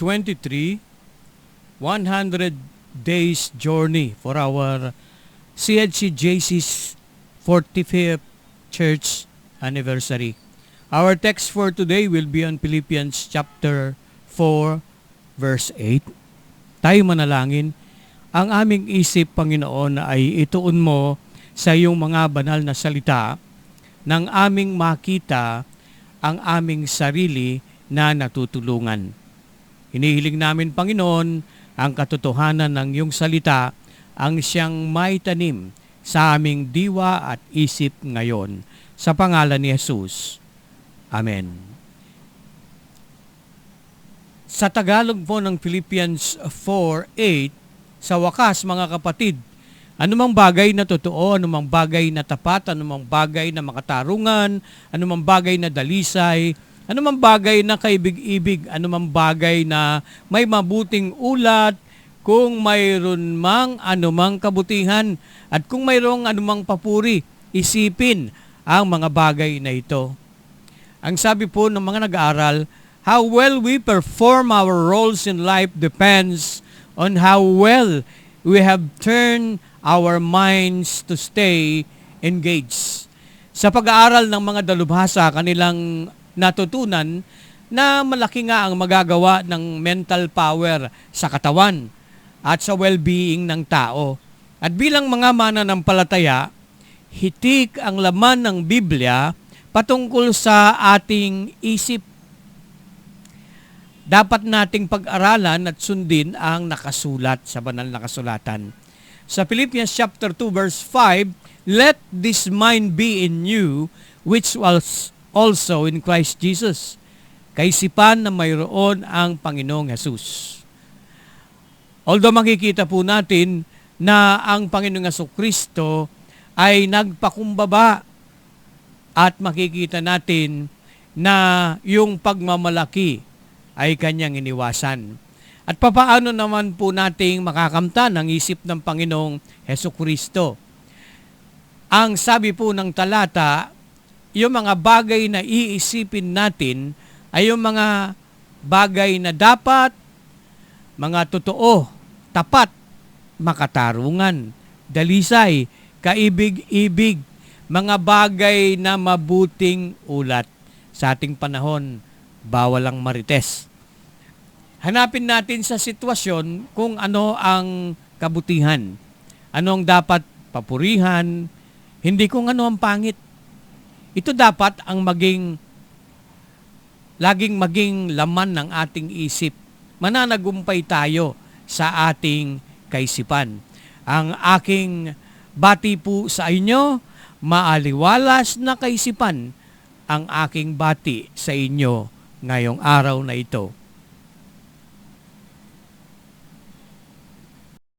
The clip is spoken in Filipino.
23, 100 days journey for our CHCJC's 45th church anniversary. Our text for today will be on Philippians chapter 4, verse 8. Tayo manalangin. Ang aming isip, Panginoon, ay ituon mo sa iyong mga banal na salita nang aming makita ang aming sarili na natutulungan. Hinihiling namin, Panginoon, ang katotohanan ng iyong salita ang siyang may tanim sa aming diwa at isip ngayon. Sa pangalan ni Jesus. Amen. Sa Tagalog po ng Philippians 4:8, sa wakas mga kapatid, anumang bagay na totoo, anumang bagay na tapat, anumang bagay na makatarungan, anumang bagay na dalisay, anumang bagay na kaibig-ibig, anumang bagay na may mabuting ulat, kung mayroon mang anumang kabutihan, at kung mayroong anumang papuri, isipin ang mga bagay na ito. Ang sabi po ng mga nag-aaral, how well we perform our roles in life depends on how well we have turned our minds to stay engaged. Sa pag-aaral ng mga dalubhasa, kanilang natutunan na malaki nga ang magagawa ng mental power sa katawan at sa well-being ng tao. At bilang mga mananampalataya, hitik ang laman ng Biblia patungkol sa ating isip. Dapat nating pag-aralan at sundin ang nakasulat sa banal na kasulatan. Sa Philippians chapter 2 verse 5, let this mind be in you which was also in Christ Jesus. Kaisipan na mayroon ang Panginoong Jesus. Although makikita po natin na ang Panginoong Jesucristo ay nagpakumbaba at makikita natin na yung pagmamalaki ay kanyang iniwasan. At papaano naman po nating makakamtan ang isip ng Panginoong Jesucristo? Ang sabi po ng talata, yung mga bagay na iisipin natin ay yung mga bagay na dapat, mga totoo, tapat, makatarungan, dalisay, kaibig-ibig, mga bagay na mabuting ulat. Sa ating panahon, bawal ang marites. Hanapin natin sa sitwasyon kung ano ang kabutihan. Anong dapat papurihan, hindi kung ano ang pangit. Ito dapat ang laging maging laman ng ating isip. Mananagumpay tayo sa ating kaisipan. Ang aking bati po sa inyo, maaliwalas na kaisipan ang aking bati sa inyo ngayong araw na ito.